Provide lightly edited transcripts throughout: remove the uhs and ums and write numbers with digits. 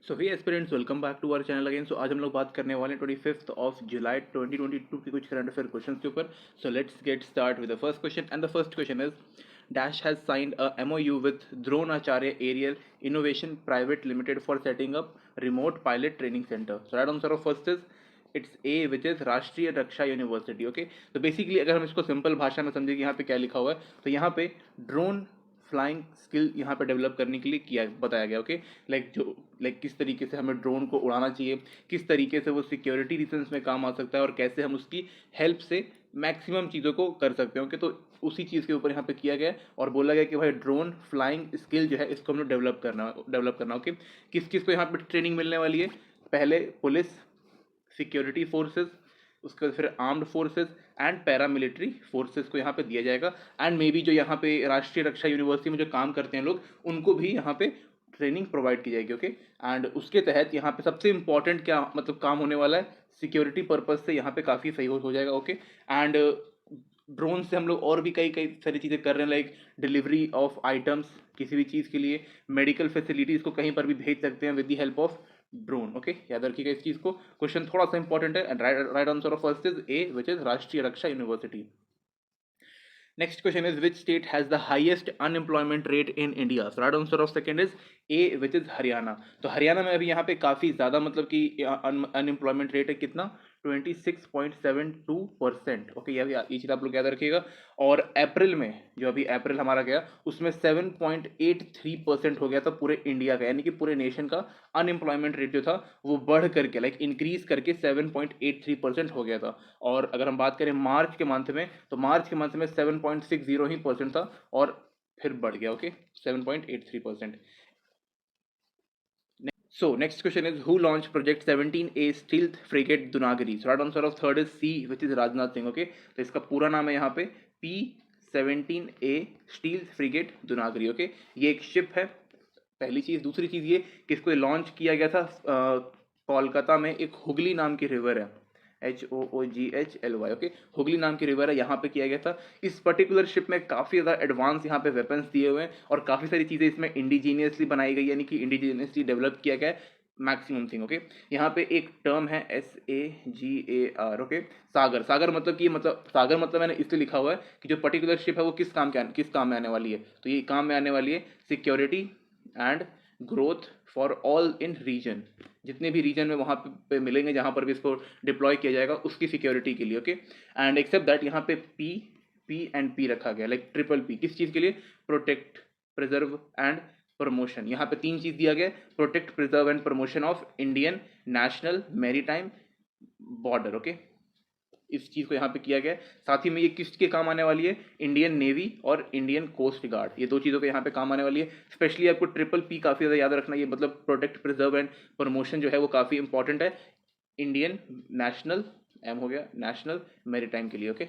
So we aspirants welcome back to our channel again. So आज हम लोग बात करने वाले हैं 25 जुलाई 2022 के कुछ करंट अफेयर क्वेश्चंस के ऊपर। So let's get start with the first question and the first question is dash has signed a MOU with Dronacharya Aerial Innovation Private Limited for setting up remote pilot training centre. So right answer of first is it's A which is Rashtriya Raksha University. Okay, तो basically अगर हम इसको simple भाषा में समझे कि यहाँ पे क्या लिखा हुआ है, तो यहाँ पे ड्रोन फ्लाइंग स्किल यहाँ पे डेवलप करने के लिए किया बताया गया। ओके, लाइक किस तरीके से हमें ड्रोन को उड़ाना चाहिए, किस तरीके से वो सिक्योरिटी रीजंस में काम आ सकता है और कैसे हम उसकी हेल्प से मैक्सिमम चीज़ों को कर सकते हैं। ओके, तो उसी चीज़ के ऊपर यहाँ पे किया गया है और बोला गया कि भाई ड्रोन फ्लाइंग स्किल जो है इसको हम लोग डेवलप करना। ओके, किस किस को यहाँ पे ट्रेनिंग मिलने वाली है? पहले पुलिस, सिक्योरिटी फोर्सेस, उसके बाद फिर armed forces and paramilitary forces को यहाँ पे दिया जाएगा। एंड मे बी जो यहाँ पे राष्ट्रीय रक्षा यूनिवर्सिटी में जो काम करते हैं लोग, उनको भी यहाँ पे ट्रेनिंग प्रोवाइड की जाएगी। ओके, एंड उसके तहत यहाँ पे सबसे इंपॉर्टेंट क्या मतलब काम होने वाला है, सिक्योरिटी पर्पज से यहाँ पे काफ़ी सही हो जाएगा। ओके, एंड ड्रोन से हम लोग और भी कई कई सारी चीज़ें कर रहे हैं, लाइक डिलीवरी ऑफ आइटम्स, किसी भी चीज़ के लिए मेडिकल फैसिलिटीज़ को कहीं पर भी भेज सकते हैं with the help of drone. Okay, याद रखिएगा इस चीज़ को, क्वेश्चन थोड़ा सा इंपॉर्टेंट है। And right answer of first is A which is Rashtriya Raksha university. Next question is which state has the highest unemployment rate in India? So right answer of second is A which is Haryana. तो हरियाणा में अभी यहाँ पे काफ़ी ज़्यादा मतलब कि unemployment rate है कितना, 26.72%। ओके, ये चीज़ आप लोग याद रखिएगा। और अप्रैल में, जो अभी अप्रैल हमारा गया, उसमें 7.83% हो गया था पूरे इंडिया का, यानी कि पूरे नेशन का अनएम्प्लॉयमेंट रेट जो था वो बढ़ करके लाइक इंक्रीज करके 7.83% हो गया था। और अगर हम बात करें मार्च के मंथ में, तो मार्च के मंथ में 7.60 ही परसेंट था और फिर बढ़ गया। Okay, 7.83%। So next question is who launched Project 17A Stealth Frigate Dunagiri? So right answer of third is C which is Rajnath Singh। Okay, तो इसका पूरा नाम है यहाँ पे P-17A Stealth Frigate Dunagiri। Okay, ये एक शिप है, पहली चीज़। दूसरी चीज़ ये कि इसको लॉन्च किया गया था कोलकाता में, एक हुगली नाम की रिवर है, HOOGHLY। ओके, हुगली नाम की रिवर है, यहाँ पे किया गया था। इस पर्टिकुलर शिप में काफ़ी ज़्यादा एडवांस यहाँ पे वेपन्स दिए हुए हैं और काफ़ी सारी चीज़ें इसमें इंडिजीनियसली बनाई गई, यानी कि इंडिजीनियसली डेवलप किया गया है मैक्सिमम थिंग। ओके, यहाँ पे एक टर्म है SAGAR। ओके, सागर। सागर मतलब कि मतलब सागर मतलब मैंने इसलिए लिखा हुआ है कि जो पर्टिकुलर शिप है वो किस काम में आने वाली है, तो ये काम में आने वाली है security and growth for all in region. जितने भी रीजन में वहाँ पे मिलेंगे जहाँ पर भी इसको डिप्लॉय किया जाएगा उसकी सिक्योरिटी के लिए। ओके, एंड एक्सेप्ट दैट यहाँ पे P रखा गया, लाइक ट्रिपल P, किस चीज़ के लिए? Protect, preserve and promotion. यहाँ पे तीन चीज़ दिया गया, protect, preserve and promotion of Indian national maritime border. Okay, इस चीज़ को यहाँ पे किया गया है। साथ ही में ये किसके काम आने वाली है? इंडियन नेवी और इंडियन कोस्ट गार्ड, ये दो चीज़ों के यहाँ पे काम आने वाली है। स्पेशली आपको ट्रिपल P काफ़ी ज़्यादा याद रखना, ये मतलब प्रोटेक्ट, प्रिजर्व एंड प्रमोशन जो है वो काफ़ी इंपॉर्टेंट है इंडियन नेशनल, एम हो गया, नेशनल मैरीटाइम के लिए। Okay,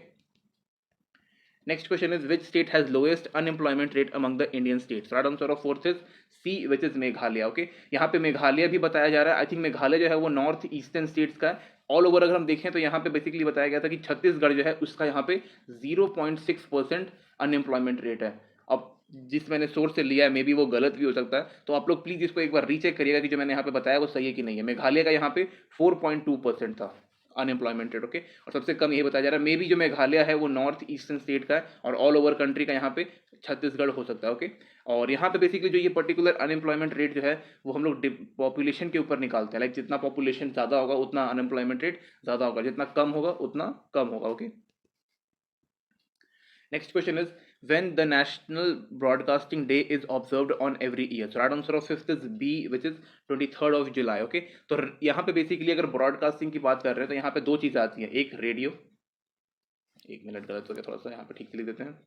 next question is which state has lowest unemployment rate among the Indian states? Right answer of fourth is C which is Meghalaya. Okay, यहाँ पे मेघालय भी बताया जा रहा है। आई थिंक मेघालय जो है वो नॉर्थ ईस्टर्न स्टेट्स का है। ऑल ओवर अगर हम देखें तो यहाँ पे बेसिकली बताया गया था कि छत्तीसगढ़ जो है उसका यहाँ पे 0.6% अनएम्प्लॉयमेंट रेट है। अब जिस मैंने सोर्स से लिया है मे बी वो गलत भी हो सकता है, तो आप लोग प्लीज़ इसको एक बार रीचेक करिएगा कि जो मैंने यहाँ पे बताया वो सही है कि नहीं है। मेघालय का यहाँ पे 4.2% था अनएम्प्लॉयमेंट रेट। ओके, और सबसे कम ये बताया जा रहा है, मे बी जो मेघालय है वो नॉर्थ ईस्टर्न स्टेट का है और ऑल ओवर कंट्री का यहाँ पे छत्तीसगढ़ हो सकता है। ओके, और यहाँ पे बेसिकली जो ये पर्टिकुलर अनएम्प्लॉयमेंट रेट जो है वो हम लोग पॉपुलेशन के ऊपर निकालते हैं, लाइक जितना पॉपुलेशन ज़्यादा होगा उतना अनएम्प्लॉयमेंट रेट ज़्यादा होगा, जितना कम होगा उतना कम होगा। Okay, next question is when the national broadcasting day is observed on every year? So right answer of fifth is B which is 23rd of July। okay, तो यहाँ पे बेसिकली अगर ब्रॉडकास्टिंग की बात कर रहे हैं तो यहाँ पे दो चीज़ आती हैं, एक रेडियो, एक मिनट गलत हो गया थोड़ा सा, यहाँ पे ठीक से लिख देते हैं,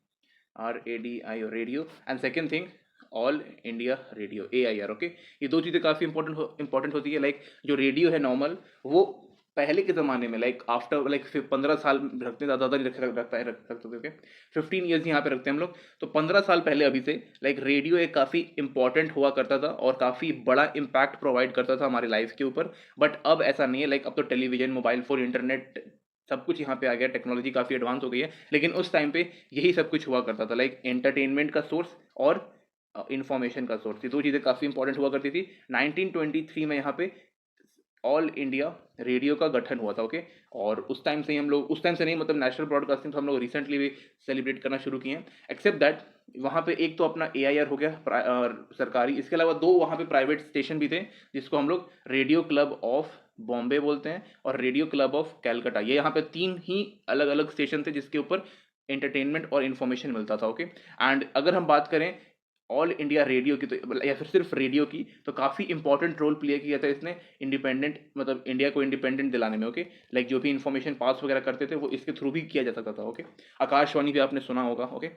RADI radio, and second thing all India radio, AIR। Okay, ये दो चीज़ें काफ़ी इंपॉर्टेंट होती है। लाइक जो रेडियो है नॉर्मल, वो पहले के ज़माने में लाइक आफ्टर लाइक 15 साल रखते हैं, ज़्यादा नहीं रख सकते। ओके, 15 ईयर्स यहाँ पे रखते हैं हम लोग, तो 15 साल पहले अभी से लाइक रेडियो एक काफ़ी इंपॉर्टेंट हुआ करता था और काफ़ी बड़ा इम्पैक्ट प्रोवाइड करता था हमारी लाइफ के ऊपर। बट अब ऐसा नहीं है, लाइक अब तो टेलीविजन, मोबाइल फ़ोन, इंटरनेट सब कुछ यहाँ पे आ गया, टेक्नोलॉजी काफ़ी एडवांस हो गई है। लेकिन उस टाइम पे यही सब कुछ हुआ करता था, लाइक एंटरटेनमेंट का सोर्स और इंफॉर्मेशन का सोर्स। ये दो चीज़ें काफ़ी इंपॉर्टेंट हुआ करती थी। 1923 में यहाँ पे ऑल इंडिया रेडियो का गठन हुआ था, ओके। और उस टाइम से ही हम लोग, उस टाइम से नहीं मतलब नेशनल ब्रॉडकास्टिंग तो हम लोग रिसेंटली भी सेलिब्रेट करना शुरू किए हैं। एक्सेप्ट दैट वहाँ पे एक तो अपना AIR हो गया सरकारी, इसके अलावा दो वहाँ पे प्राइवेट स्टेशन भी थे जिसको हम लोग रेडियो क्लब ऑफ बॉम्बे बोलते हैं और रेडियो क्लब ऑफ कैलकाटा। ये यहाँ पे तीन ही अलग अलग स्टेशन थे जिसके ऊपर एंटरटेनमेंट और इन्फॉर्मेशन मिलता था, ओके। एंड अगर हम बात करें ऑल इंडिया रेडियो की तो या फिर सिर्फ रेडियो की, तो काफ़ी इंपॉर्टेंट रोल प्ले किया था इसने इंडिपेंडेंट मतलब इंडिया को इंडिपेंडेंट दिलाने में, ओके। लाइक जो भी इंफॉर्मेशन पास वगैरह करते थे वो इसके थ्रू भी किया जा सकता था, ओके। आकाशवाणी भी आपने सुना होगा, okay.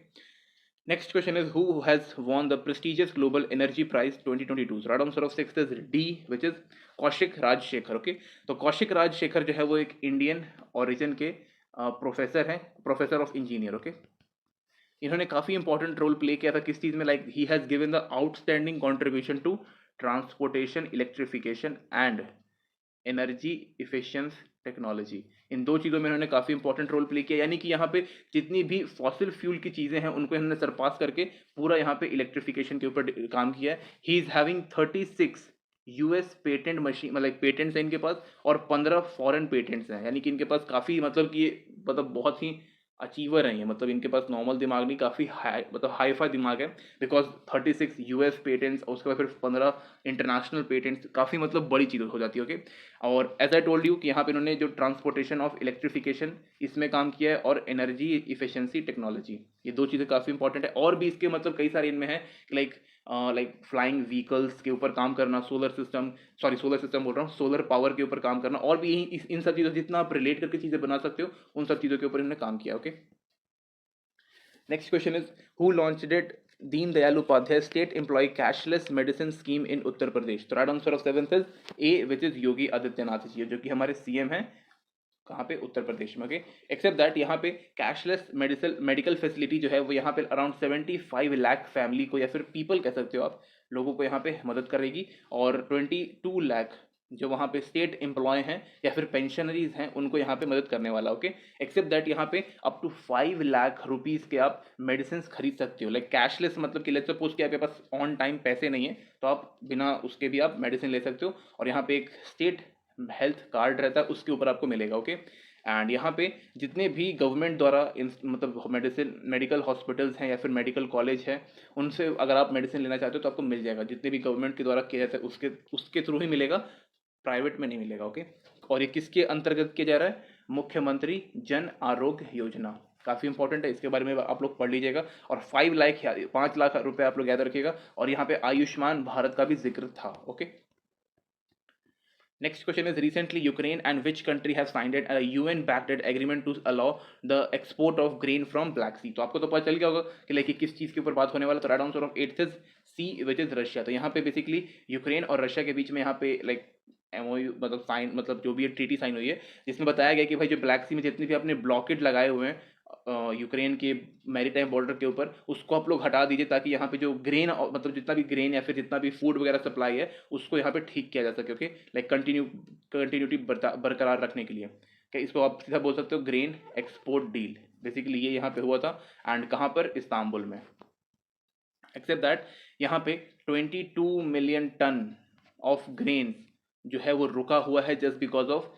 Next question is who has won the prestigious global energy prize 2022? Right answer of six is D which is Kaushik Rajshekhar, okay. तो कौशिक राजशेखर जो है वो एक इंडियन ओरिजिन के प्रोफेसर हैं, प्रोफेसर ऑफ इंजीनियर, ओके। इन्होंने काफ़ी इंपॉर्टेंट रोल प्ले किया था किस चीज़ में, like he has given the outstanding contribution to transportation, electrification and energy efficiency technology. इन दो चीज़ों में इन्होंने काफ़ी इंपॉर्टेंट रोल प्ले किया, यानी कि यहाँ पे जितनी भी फॉसिल फ्यूल की चीज़ें हैं उनको इन्होंने सरपास करके पूरा यहाँ पे इलेक्ट्रिफिकेशन के ऊपर काम किया है। He is having 36 US patent machine, मतलब पेटेंट्स हैं इनके पास और 15 फॉरेन पेटेंट्स हैं, यानी कि इनके पास काफ़ी मतलब कि मतलब बहुत ही अचीवर हैं ये, मतलब इनके पास नॉर्मल दिमाग नहीं, काफ़ी हाई मतलब हाई फाई दिमाग है। बिकॉज 36 US पेटेंट्स और उसके बाद फिर 15 इंटरनेशनल पेटेंट्स, काफ़ी मतलब बड़ी चीज़ हो जाती है, ओके। और एज आई टोल्ड यू कि यहाँ पे इन्होंने जो ट्रांसपोर्टेशन ऑफ इलेक्ट्रिफिकेशन इसमें काम किया है और एनर्जी इफिशिएंसी टेक्नोलॉजी, ये दो चीज़ें काफ़ी इंपॉर्टेंट है। और भी इसके मतलब कई सारे इनमें है, लाइक फ्लाइंग व्हीकल्स के ऊपर काम करना, सोलर सिस्टम बोल रहा हूँ, सोलर पावर के ऊपर काम करना, और भी इन सब चीज़ों जितना आप रिलेट करके चीज़ें बना सकते हो उन सब चीज़ों के ऊपर इन्होंने काम किया, okay. Next question is who launched it? Deen Dayal Upadhyay state employ cashless medicine scheme in Uttar Pradesh. तो right answer of seventh is A which is Yogi Adityanath ji, जो कि हमारे CM हैं कहाँ पे, उत्तर प्रदेश में, ओके। एक्सेप्ट दैट यहाँ पे कैशलेस मेडिकल फैसिलिटी जो है वो यहाँ पे अराउंड 75 लाख फैमिली को या फिर पीपल कह सकते हो आप, लोगों को यहाँ पे मदद करेगी। और 22 लाख जो वहाँ पे स्टेट एम्प्लॉय हैं या फिर पेंशनरीज हैं उनको यहाँ पे मदद करने वाला, ओके। एक्सेप्ट दैट यहाँ पे अप टू 5 लाख रुपीज़ के आप मेडिसिन खरीद सकते हो, लाइक कैशलेस, मतलब कि लेट्स सपोज कि आपके पास ऑन टाइम पैसे नहीं है तो आप बिना उसके भी आप मेडिसिन ले सकते हो, और यहाँ पे एक स्टेट हेल्थ कार्ड रहता है उसके ऊपर आपको मिलेगा, ओके। एंड यहाँ पे जितने भी गवर्नमेंट द्वारा मतलब मेडिकल हॉस्पिटल्स हैं या फिर मेडिकल कॉलेज है, उनसे अगर आप मेडिसिन लेना चाहते हो तो आपको मिल जाएगा, जितने भी गवर्नमेंट के द्वारा किया जाता है उसके थ्रू ही मिलेगा, प्राइवेट में नहीं मिलेगा, ओके। और ये किसके अंतर्गत किया जा रहा है? मुख्यमंत्री जन आरोग्य योजना, काफ़ी इंपॉर्टेंट है, इसके बारे में आप लोग पढ़ लीजिएगा। और 5 लाख रुपए आप लोग याद रखिएगा, और यहाँ पे आयुष्मान भारत का भी जिक्र था, okay. Next question is recently Ukraine and which country have signed a UN-backed agreement to allow the export of grain from Black Sea? तो आपको तो पता चल गया होगा कि लाइक किस चीज़ के ऊपर बात होने वाला, तो right answer of eighth is C which is Russia. तो यहाँ पे बेसिकली यूक्रेन और रशिया के बीच में यहाँ पे लाइक MOU मतलब साइन, मतलब जो भी ट्रीटी साइन हुई है जिसमें बताया गया कि भाई जो ब्लैक सी में जितने भी आपने ब्लॉकेड लगाए हुए हैं यूक्रेन के मैरीटाइम बॉर्डर के ऊपर, उसको आप लोग हटा दीजिए ताकि यहाँ पे जो ग्रेन मतलब जितना भी ग्रेन या फिर जितना भी फूड वगैरह सप्लाई है उसको यहाँ पे ठीक किया जा सके, ओके। लाइक कंटिन्यूटी बरकरार रखने के लिए, क्या इसको आप सीधा बोल सकते हो ग्रेन एक्सपोर्ट डील, बेसिकली ये यहाँ पे हुआ था। एंड कहाँ पर? इस्तांबुल में। एक्सेप्ट दैट यहाँ पे 22 मिलियन टन ऑफ ग्रेन जो है वो रुका हुआ है जस्ट बिकॉज ऑफ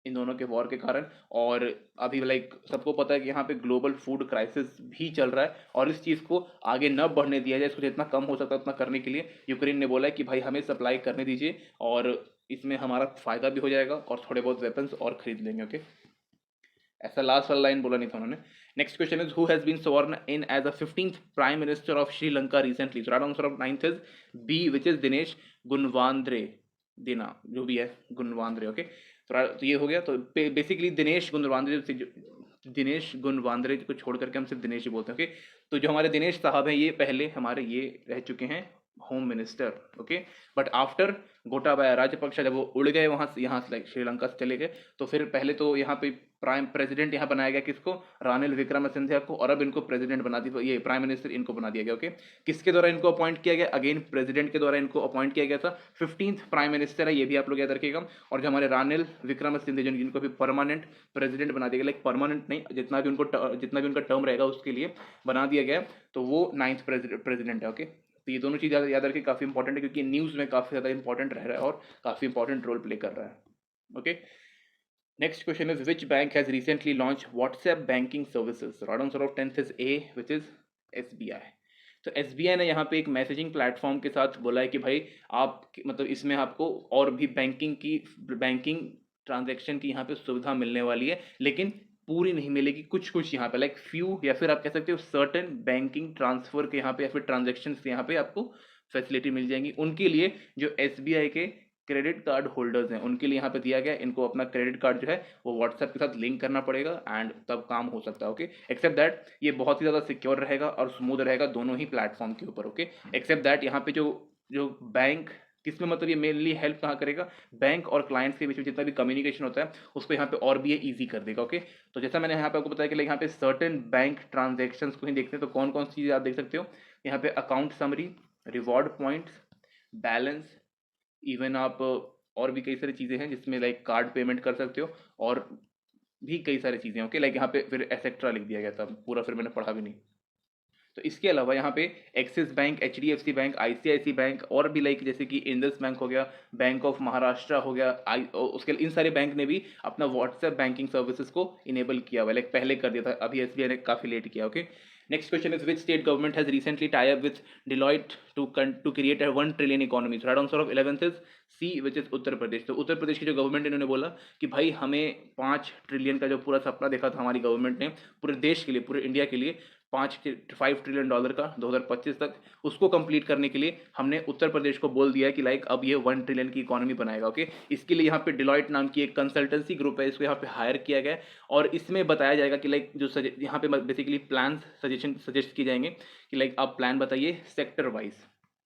इन दोनों के वॉर के कारण। और अभी लाइक सबको पता है कि यहाँ पे ग्लोबल फूड क्राइसिस भी चल रहा है, और इस चीज़ को आगे न बढ़ने दिया जाए, इसको जितना कम हो सकता है उतना करने के लिए यूक्रेन ने बोला है कि भाई हमें सप्लाई करने दीजिए, और इसमें हमारा फ़ायदा भी हो जाएगा और थोड़े बहुत वेपन्स और खरीद लेंगे, ओके। ऐसा लास्ट वाला लाइन बोला नहीं था उन्होंने। Next question is who has been sworn in as a 15th prime minister of Sri Lanka recently? Right answer of ninth is B which is Dinesh Gunawardena, जो भी है गुणवांद्रे, ओके। तो ये हो गया। तो बेसिकली दिनेश गुणवांद्रे को छोड़ करके हम सिर्फ दिनेश ही बोलते हैं, ओके। तो जो हमारे दिनेश साहब हैं ये पहले हमारे ये रह चुके हैं home minister, okay. But after Gotabaya Rajapaksa जब वो उड़ गए वहाँ से, यहाँ से लाइक श्रीलंका से चले गए, तो फिर पहले तो यहाँ पे प्राइम प्रेसिडेंट यहाँ बनाया गया किसको? रानिल विक्रमसिंघे को, और अब इनको प्रेसिडेंट बना दिया, ये प्राइम मिनिस्टर इनको बना दिया गया, ओके। किसके द्वारा इनको अपॉइंट किया गया? अगेन प्रेसिडेंट के द्वारा इनको अपॉइंट किया गया था। 15th प्राइम मिनिस्टर है, ये भी आप लोग याद रखिएगा। और जो हमारे रानिल विक्रमसिंघे जिनको भी परमानेंट प्रेसिडेंट बना दिया गया, लाइक परमानेंट नहीं, जितना भी उनका टर्म रहेगा उसके लिए बना दिया गया, तो वो 9th प्रेसिडेंट है, ओके। तो ये दोनों चीज़ याद रखिए, काफ़ी इंपॉर्टेंट है क्योंकि न्यूज़ में काफ़ी ज़्यादा इंपॉर्टेंट रह रहा है और काफ़ी इंपॉर्टेंट रोल प्ले कर रहा है। Okay, next question is which bank has recently launch WhatsApp banking services? Right answer of 10th is A which is SBI। तो SBI ने यहाँ पे एक मैसेजिंग प्लेटफॉर्म के साथ बोला है कि भाई आप मतलब इसमें आपको और भी बैंकिंग ट्रांजैक्शन की यहाँ पे सुविधा मिलने वाली है, लेकिन पूरी नहीं मिलेगी, कुछ कुछ यहाँ पे लाइक फ्यू, या फिर आप कह सकते हो सर्टेन बैंकिंग ट्रांसफर के यहाँ पे या फिर ट्रांजेक्शन के यहाँ पे आपको फैसिलिटी मिल जाएंगी। उनके लिए जो SBI के क्रेडिट कार्ड होल्डर्स हैं उनके लिए यहाँ पे दिया गया है, इनको अपना क्रेडिट कार्ड जो है वो व्हाट्सएप के साथ लिंक करना पड़ेगा एंड तब काम हो सकता है। ओके, एक्सेप्ट दैट ये बहुत ही ज़्यादा सिक्योर रहेगा और स्मूथ रहेगा दोनों ही प्लेटफॉर्म के ऊपर। ओके, एक्सेप्ट दैट यहाँ पे जो जो बैंक किस में मतलब ये मेनली हेल्प कहाँ करेगा, बैंक और क्लाइंट्स के बीच में जितना भी कम्युनिकेशन होता है उसको यहाँ पे और भी ये ईजी कर देगा। ओके, तो जैसा मैंने यहाँ पे आपको बताया कि यहाँ पे सर्टेन बैंक ट्रांजेक्शन्स को ही देखते हैं, तो कौन कौन सी चीज़ें आप देख सकते हो यहाँ पे, account summary, reward points, balance, even आप और भी कई सारी चीज़ें हैं जिसमें लाइक कार्ड पेमेंट कर सकते हो और भी कई सारी चीज़ें। ओके, लाइक यहाँ पे फिर एसेट्रा लिख दिया गया था, पूरा फिर मैंने पढ़ा भी नहीं। तो इसके अलावा यहाँ पे axis bank, HDFC bank, ICICI bank और भी लाइक जैसे कि इंडस बैंक हो गया, बैंक ऑफ महाराष्ट्र हो गया, उसके इन सारे बैंक ने भी अपना व्हाट्सएप बैंकिंग सर्विसेज को इनेबल किया हुआ है, लाइक पहले कर दिया था, अभी SBI ने काफ़ी लेट किया। Okay, next question is which state government has recently tie up with Deloitte to create a 1 trillion economy? Right answer of 11th is C which is Uttar Pradesh. तो उत्तर प्रदेश की जो गवर्नमेंट इन्होंने बोला कि भाई हमें 5 ट्रिलियन का जो पूरा सपना देखा था हमारी गवर्नमेंट ने पूरे देश के लिए, पूरे इंडिया के लिए, 5 ट्रिलियन डॉलर का 2025 तक, उसको कंप्लीट करने के लिए हमने उत्तर प्रदेश को बोल दिया कि लाइक अब ये 1 ट्रिलियन की इकोनॉमी बनाएगा। ओके, इसके लिए यहाँ पे डिलॉयट नाम की एक कंसल्टेंसी ग्रुप है, इसको यहाँ पे हायर किया गया है और इसमें बताया जाएगा कि लाइक जो यहाँ पे बेसिकली प्लान सजेस्ट किए जाएंगे कि लाइक आप प्लान बताइए sector wise.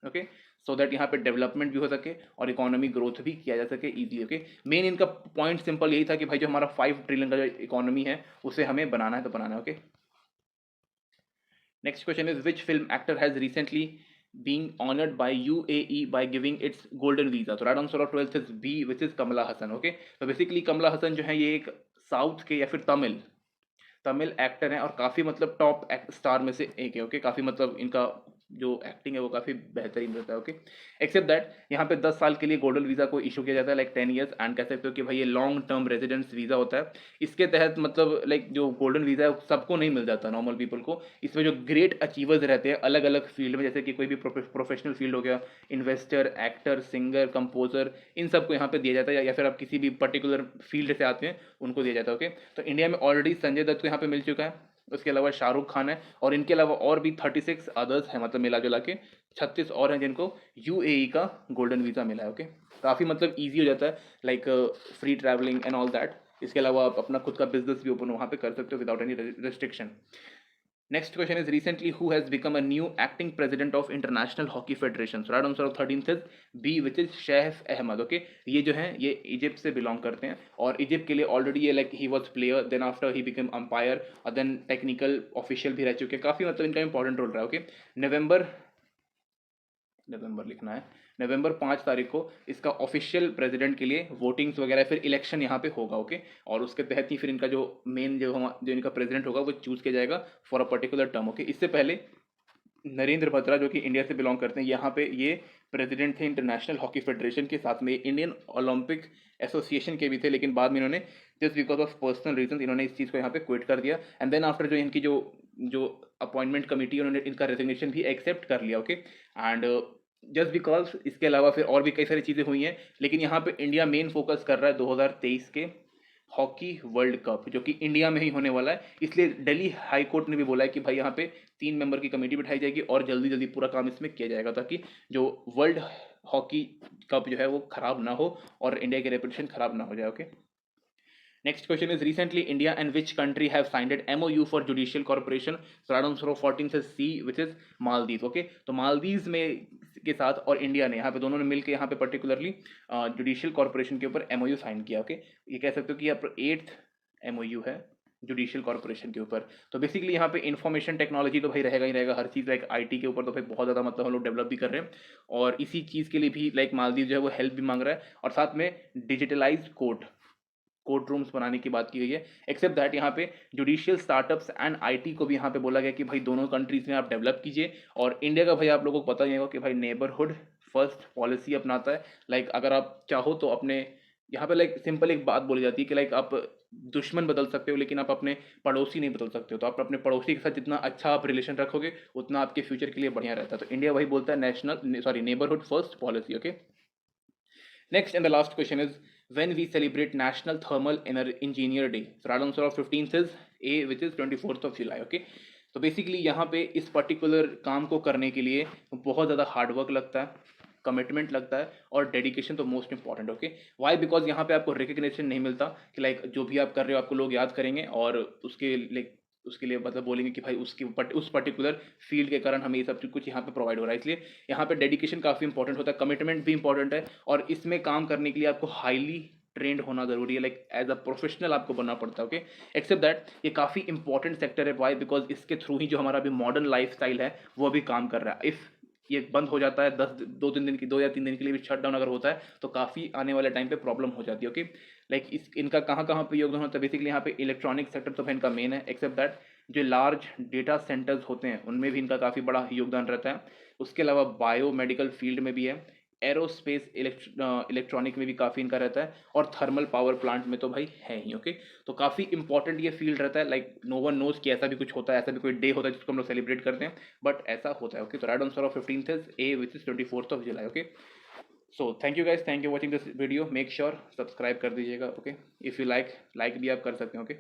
Okay, so that यहाँ पे डेवलपमेंट भी हो सके और इकोनॉमी ग्रोथ भी किया जा सके इजी। ओके, मेन इनका पॉइंट सिंपल यही था कि भाई जो हमारा 5 ट्रिलियन का जो इकोनॉमी है उसे हमें बनाना है, तो बनाना है। Okay, next question is which film actor has recently being honored by UAE by giving its golden visa? तो right answer of 12th is B which is Kamala Hasan. Okay, तो बेसिकली कमला हसन जो है ये एक साउथ के या फिर तमिल एक्टर हैं और काफ़ी मतलब टॉप स्टार में से एक है। ओके, काफ़ी मतलब इनका जो एक्टिंग है वो काफ़ी बेहतरीन रहता है। ओके, एक्सेप्ट दैट यहाँ पे 10 साल के लिए गोल्डन वीज़ा को इशू किया जाता है, लाइक 10 ईयर्स, एंड कह सकते हो कि भाई ये लॉन्ग टर्म रेजिडेंस वीज़ा होता है। इसके तहत मतलब लाइक जो गोल्डन वीज़ा है सबको नहीं मिल जाता, नॉर्मल पीपल को। इसमें जो ग्रेट अचीवर्स रहते हैं अलग अलग फील्ड में, जैसे कि कोई भी प्रोफेशनल फील्ड हो गया, इन्वेस्टर, एक्टर, सिंगर, कंपोजर, इन सबको यहाँ पे दिया जाता है, या फिर आप किसी भी पर्टिकुलर फील्ड से आते हैं उनको दिया जाता है। ओके, तो इंडिया में ऑलरेडी संजय दत्त को यहाँ पे मिल चुका है, उसके अलावा शाहरुख खान है और इनके अलावा और भी 36 अदर्स हैं, मतलब मिला जुला के 36 और हैं जिनको UAE का गोल्डन वीज़ा मिला है। ओके, काफ़ी मतलब ईजी हो जाता है, like free travelling and all that. इसके अलावा आप अपना खुद का बिजनेस भी ओपन वहाँ पे कर सकते हो without any restriction. Next question is recently who has become a new acting president of International Hockey Federation? Right answer of 13th is B which is Saif Ahmed. Okay, ये जो है ये इजिप्ट से बिलोंग करते हैं और इजिप्ट के लिए ऑलरेडी ये like he was player, then after he become umpire और देन टेक्निकल ऑफिशियल भी रह चुके हैं, काफ़ी मतलब इनका इंपॉर्टेंट रोल रहा है। ओके, नवंबर लिखना है, नवंबर 5 तारीख को इसका ऑफिशियल प्रेसिडेंट के लिए वोटिंग्स वगैरह फिर इलेक्शन यहाँ पे होगा। ओके, और उसके तहत ही फिर इनका जो मेन जो इनका प्रेसिडेंट होगा वो चूज़ किया जाएगा for a particular term. Okay, इससे पहले नरेंद्र बत्रा जो कि इंडिया से बिलोंग करते हैं, यहाँ पे ये प्रेसिडेंट थे इंटरनेशनल हॉकी फेडरेशन के, साथ में इंडियन ओलंपिक एसोसिएशन के भी थे, लेकिन बाद में इन्होंने just because of personal reason इन्होंने इस चीज़ को यहाँ पे क्विट कर दिया एंड देन आफ्टर जो इनकी जो जो अपॉइंटमेंट कमेटी उन्होंने इनका रेजिग्नेशन भी एक्सेप्ट कर लिया। ओके, एंड जस्ट बिकॉज इसके अलावा फिर और भी कई सारी चीज़ें हुई हैं, लेकिन यहाँ पे इंडिया मेन फोकस कर रहा है 2023 के हॉकी वर्ल्ड कप जो कि इंडिया में ही होने वाला है, इसलिए दिल्ली हाई कोर्ट ने भी बोला है कि भाई यहाँ पे 3 मेंबर की कमेटी बिठाई जाएगी और जल्दी जल्दी पूरा काम इसमें किया जाएगा ताकि जो वर्ल्ड हॉकी कप जो है वो खराब ना हो और इंडिया की रेपुटेशन खराब ना हो जाए। Okay, next question is recently India and which country have signed MOU for judicial corporation? Answer of 14th is C which is Maldives. Okay, तो मालदीव में के साथ और इंडिया ने यहाँ पे दोनों ने मिलकर यहाँ पे पर्टिकुलरली जुडिशियल कॉर्पोरेशन के ऊपर MOU साइन किया। ओके, ये कह सकते हो कि यहाँ पर 8th MOU है जुडिशियल कॉर्पोरेशन के ऊपर। तो बेसिकली यहाँ पे इंफॉर्मेशन टेक्नोलॉजी तो भाई रहेगा ही रहेगा, हर चीज़ लाइक IT के ऊपर तो भाई बहुत ज़्यादा मतलब हम लोग डेवलप भी कर रहे हैं और इसी चीज़ के लिए भी लाइक मालदीव जो है वो हेल्प भी मांग रहा है और साथ में डिजिटलाइज कोर्ट कोर्ट रूम्स बनाने की बात की गई है। एक्सेप्ट दैट यहाँ पे जुडिशियल स्टार्टअप्स एंड आईटी को भी यहाँ पे बोला गया कि भाई दोनों कंट्रीज में आप डेवलप कीजिए। और इंडिया का भाई आप लोगों को पता ही होगा कि भाई नेबरहुड फर्स्ट पॉलिसी अपनाता है। लाइक अगर आप चाहो तो अपने यहाँ पे लाइक सिंपल एक बात बोली जाती है कि लाइक आप दुश्मन बदल सकते हो लेकिन आप अपने पड़ोसी नहीं बदल सकते हो। तो आप अपने पड़ोसी के साथ जितना अच्छा आप रिलेशन रखोगे उतना आपके फ्यूचर के लिए बढ़िया रहता है। तो इंडिया वही बोलता है neighbourhood first policy. Okay, next and the last question is when we celebrate National Thermal Engineer Day. So right answer of 15th is A, which is 24th of July. Okay, तो basically यहाँ पे इस particular काम को करने के लिए बहुत ज़्यादा हार्डवर्क लगता है, कमिटमेंट लगता है और डेडिकेशन तो most important. Okay, why? Because यहाँ पे आपको रिकग्निशन नहीं मिलता कि लाइक जो भी आप कर रहे हो आपको लोग याद करेंगे और उसके लिए मतलब बोलेंगे कि भाई उस पर्टिकुलर फील्ड के कारण हमें ये सब कुछ यहाँ पे प्रोवाइड हो रहा है। इसलिए यहाँ पे डेडिकेशन काफ़ी इंपॉर्टेंट होता है, कमिटमेंट भी इंपॉर्टेंट है और इसमें काम करने के लिए आपको हाईली ट्रेंड होना जरूरी है। लाइक एज अ प्रोफेशनल आपको बनना पड़ता है। ओके, एक्सेप्ट दैट ये काफ़ी इंपॉर्टेंट सेक्टर है। वाई? बिकॉज इसके थ्रू ही जो हमारा अभी मॉडर्न लाइफ स्टाइल है वो अभी काम कर रहा है। इफ़ ये बंद हो जाता है 2 या 3 दिन के लिए भी शट डाउन अगर होता है तो काफ़ी आने वाले टाइम पे प्रॉब्लम हो जाती है। ओके, लाइक इनका कहाँ कहाँ पे योगदान होता है? बेसिकली यहाँ पे इलेक्ट्रॉनिक सेक्टर तो इनका मेन है। एक्सेप्ट दैट जो लार्ज डेटा सेंटर्स होते हैं उनमें भी इनका काफ़ी बड़ा योगदान रहता है। उसके अलावा बायो मेडिकल फील्ड में भी है, एरोस्पेस इलेक्ट्रॉनिक में भी काफ़ी इनका रहता है और थर्मल पावर प्लांट में तो भाई है ही। ओके, तो काफ़ी इंपॉर्टेंट ये फील्ड रहता है। लाइक नो वन नोज कि ऐसा भी कुछ होता है, ऐसा भी कोई डे होता है जिसको हम लोग सेलिब्रेट करते हैं, बट ऐसा होता है। ओके, तो right answer of 15th is A, which is 24th of July. Okay, so thank you guys, thank you watching this video. Make sure subscribe कर दीजिएगा। ओके, इफ़ यू लाइक भी आप कर सकते हैं। ओके।